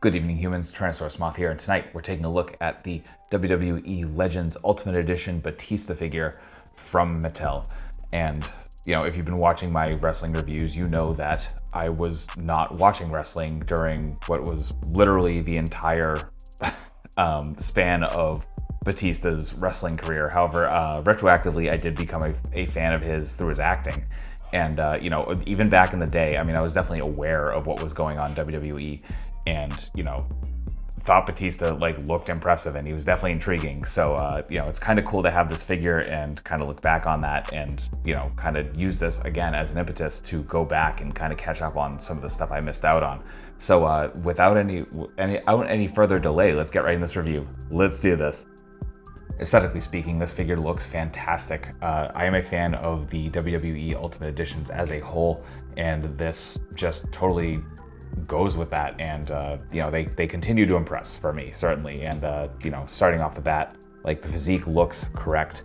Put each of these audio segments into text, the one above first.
Good evening, humans. Tyrannosaurusmoth here, and tonight we're taking a look at the WWE Legends Ultimate Edition Batista figure from Mattel. And, you know, if you've been watching my wrestling reviews, you know that I was not watching wrestling during what was literally the entire span of Batista's wrestling career. However, retroactively, I did become a fan of his through his acting. And, you know, even back in the day, I mean, I was definitely aware of what was going on in WWE and, you know, thought Batista, like, looked impressive and he was definitely intriguing. So, you know, it's kind of cool to have this figure and kind of look back on that and, you know, kind of use this again as an impetus to go back and kind of catch up on some of the stuff I missed out on. So, without any further delay, let's get right in this review. Let's do this. Aesthetically speaking, this figure looks fantastic. I am a fan of the WWE Ultimate Editions as a whole, and this just totally goes with that. And you know, they continue to impress for me, certainly. And you know, starting off the bat, like, the physique looks correct,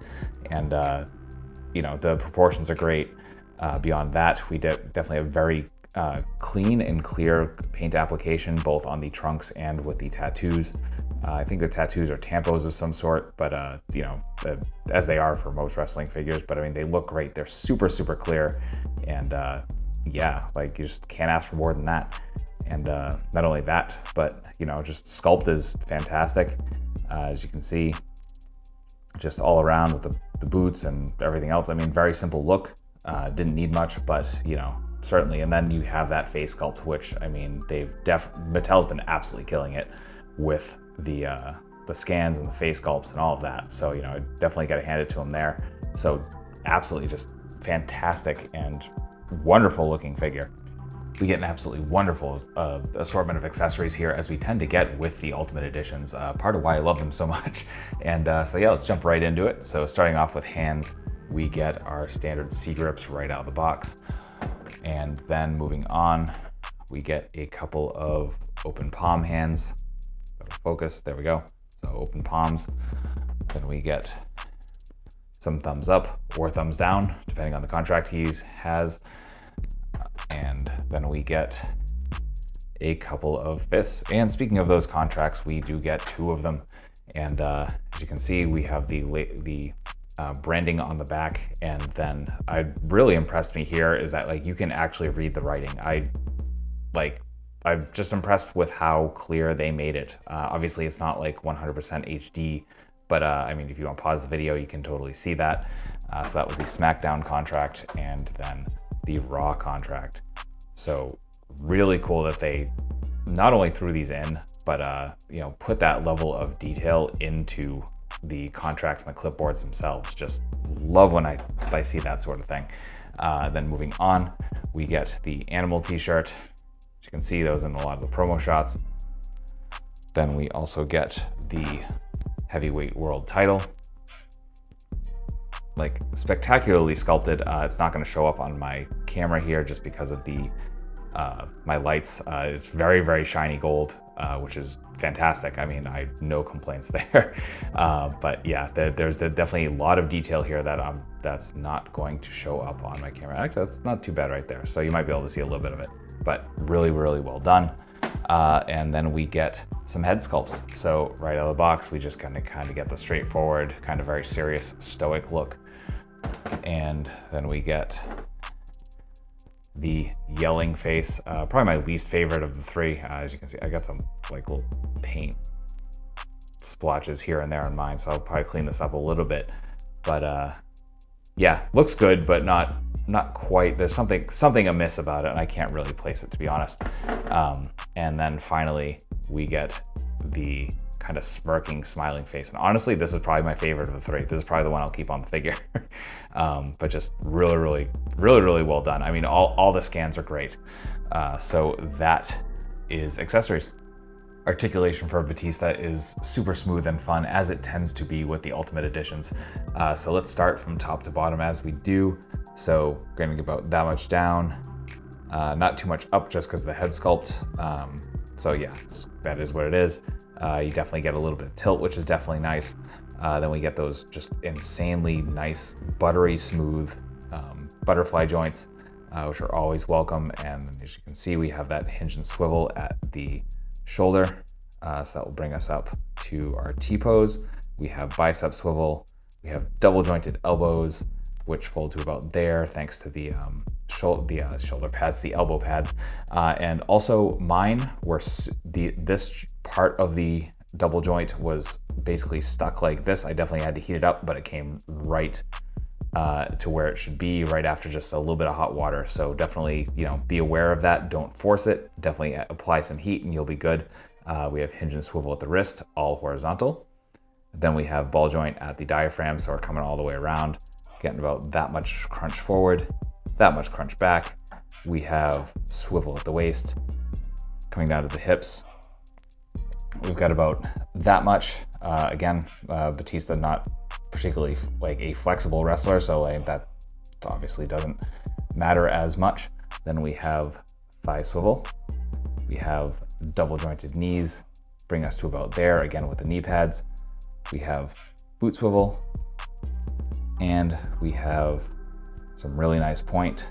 and you know, the proportions are great. Beyond that, we definitely have very clean and clear paint application, both on the trunks and with the tattoos. I think the tattoos are tampos of some sort, but you know, as they are for most wrestling figures. But I mean, they look great. They're super, super clear, and yeah, like, you just can't ask for more than that. And not only that, but, you know, just sculpt is fantastic, as you can see, just all around with the boots and everything else. I mean, very simple look. Didn't need much, but, you know, certainly. And then you have that face sculpt, which, I mean, Mattel's been absolutely killing it with the scans and the face sculpts and all of that. So, you know, I definitely got to hand it to him there. So absolutely just fantastic and wonderful looking figure. We get an absolutely wonderful assortment of accessories here, as we tend to get with the Ultimate Editions, part of why I love them so much. And so yeah, let's jump right into it. So starting off with hands, we get our standard C-grips right out of the box. And then moving on, we get a couple of open palm hands. Focus, there we go. So open palms. Then we get some thumbs up or thumbs down, depending on the contract he has. And then we get a couple of fists. And speaking of those contracts, we do get two of them. And as you can see, we have the branding on the back. And then really impressed me here is that, like, you can actually read the writing. I'm just impressed with how clear they made it. Obviously, it's not like 100% HD, but I mean, if you want to pause the video, you can totally see that. So that was the SmackDown contract, and then the Raw contract. So really cool that they not only threw these in, but you know, put that level of detail into the contracts and the clipboards themselves. Just love when I see that sort of thing. Then moving on, we get the animal t-shirt. You can see those in a lot of the promo shots. Then we also get the heavyweight world title. Like, spectacularly sculpted. It's not going to show up on my camera here just because of the my lights. It's very, very shiny gold, which is fantastic. I mean, I have no complaints there. But yeah, there's definitely a lot of detail here that that's not going to show up on my camera. Actually, that's not too bad right there. So you might be able to see a little bit of it, but really, really well done. And then we get some head sculpts. So right out of the box, we just kind of get the straightforward, kind of very serious, stoic look. And then we get the yelling face, probably my least favorite of the three. As you can see, I got some, like, little paint splotches here and there on mine, so I'll probably clean this up a little bit. But yeah, looks good, but not quite. There's something amiss about it, and I can't really place it, to be honest. And then finally, we get the kind of smirking, smiling face. And honestly, this is probably my favorite of the three. This is probably the one I'll keep on the figure. But just really, really, really, really well done. I mean, all the scans are great. So that is accessories. Articulation for Batista is super smooth and fun, as it tends to be with the Ultimate Editions. So let's start from top to bottom as we do. So going to get about that much down, not too much up just because of the head sculpt. So yeah, that is what it is. You definitely get a little bit of tilt, which is definitely nice. Then we get those just insanely nice, buttery smooth butterfly joints, which are always welcome. And as you can see, we have that hinge and swivel at the shoulder. So that will bring us up to our T-pose. We have bicep swivel. We have double jointed elbows, which fold to about there thanks to the shoulder pads, the elbow pads. And also mine, where this part of the double joint was basically stuck like this. I definitely had to heat it up, but it came right to where it should be right after just a little bit of hot water. So definitely, be aware of that. Don't force it. Definitely apply some heat and you'll be good. We have hinge and swivel at the wrist, all horizontal. Then we have ball joint at the diaphragm, so we're coming all the way around, getting about that much crunch forward, that much crunch back. We have swivel at the waist, coming down to the hips. We've got about that much. Again, Batista not particularly like a flexible wrestler, so that obviously doesn't matter as much. Then we have thigh swivel. We have double jointed knees, bring us to about there, again with the knee pads. We have boot swivel, and we have some really nice point,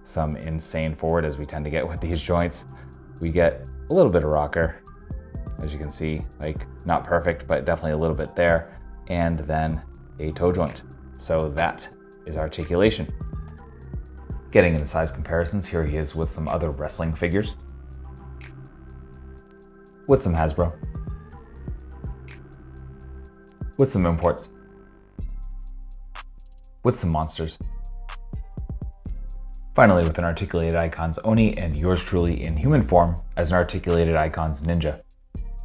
some insane forward as we tend to get with these joints. We get a little bit of rocker, as you can see, like not perfect, but definitely a little bit there, and then a toe joint. So that is articulation. Getting into size comparisons, here he is with some other wrestling figures, with some Hasbro, with some imports, with some monsters. Finally, with an articulated icons Oni, and yours truly in human form as an articulated icons ninja.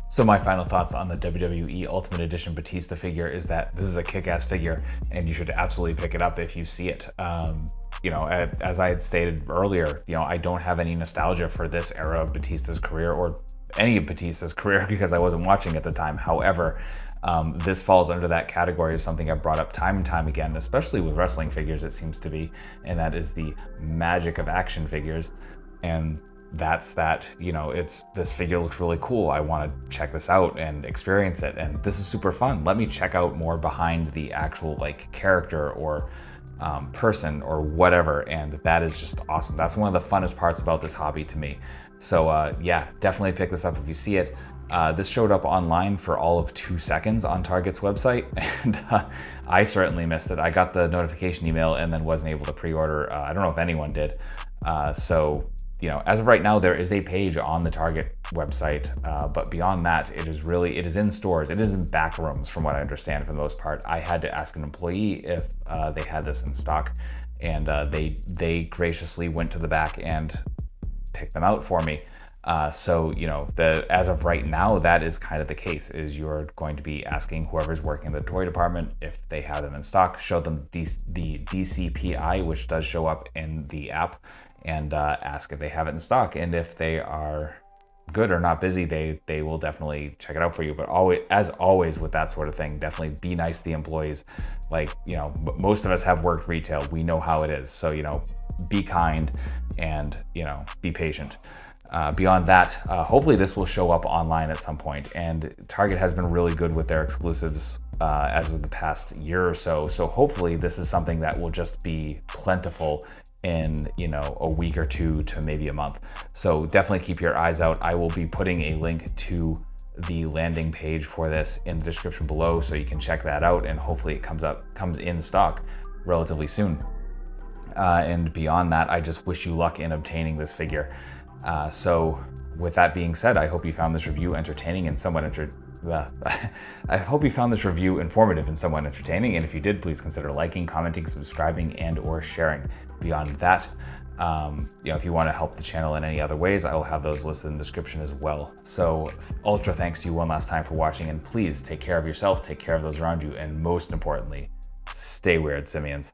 So my final thoughts on the WWE Ultimate Edition Batista figure is that this is a kick-ass figure and you should absolutely pick it up if you see it. As I had stated earlier, I don't have any nostalgia for this era of Batista's career or any of Batista's career because I wasn't watching at the time. However, this falls under that category of something I've brought up time and time again, especially with wrestling figures, it seems to be, and that is the magic of action figures. And that's that, this figure looks really cool. I want to check this out and experience it. And this is super fun. Let me check out more behind the actual character or person or whatever. And that is just awesome. That's one of the funnest parts about this hobby to me. So yeah, definitely pick this up if you see it. This showed up online for all of 2 seconds on Target's website, and I certainly missed it. I got the notification email and then wasn't able to pre-order. I don't know if anyone did. So as of right now, there is a page on the Target website, but beyond that, it is in stores. It is in back rooms, from what I understand, for the most part. I had to ask an employee if they had this in stock, and they graciously went to the back and picked them out for me. So as of right now, that is kind of the case. Is you're going to be asking whoever's working in the toy department if they have them in stock. Show them the DCPI, which does show up in the app, and ask if they have it in stock. And if they are good or not busy, they will definitely check it out for you. But as always with that sort of thing, definitely be nice to the employees. Most of us have worked retail. We know how it is. So be kind and be patient. Beyond that, hopefully this will show up online at some point. And Target has been really good with their exclusives as of the past year or so. So hopefully this is something that will just be plentiful in a week or two to maybe a month. So definitely keep your eyes out. I will be putting a link to the landing page for this in the description below, so you can check that out, and hopefully it comes in stock relatively soon. And beyond that, I just wish you luck in obtaining this figure. So with that being said, I hope you found this review entertaining and somewhat I hope you found this review informative and somewhat entertaining. And if you did, please consider liking, commenting, subscribing, and or sharing. Beyond that, if you want to help the channel in any other ways, I will have those listed in the description as well. So ultra thanks to you one last time for watching, and please take care of yourself, take care of those around you, and most importantly, stay weird, simians.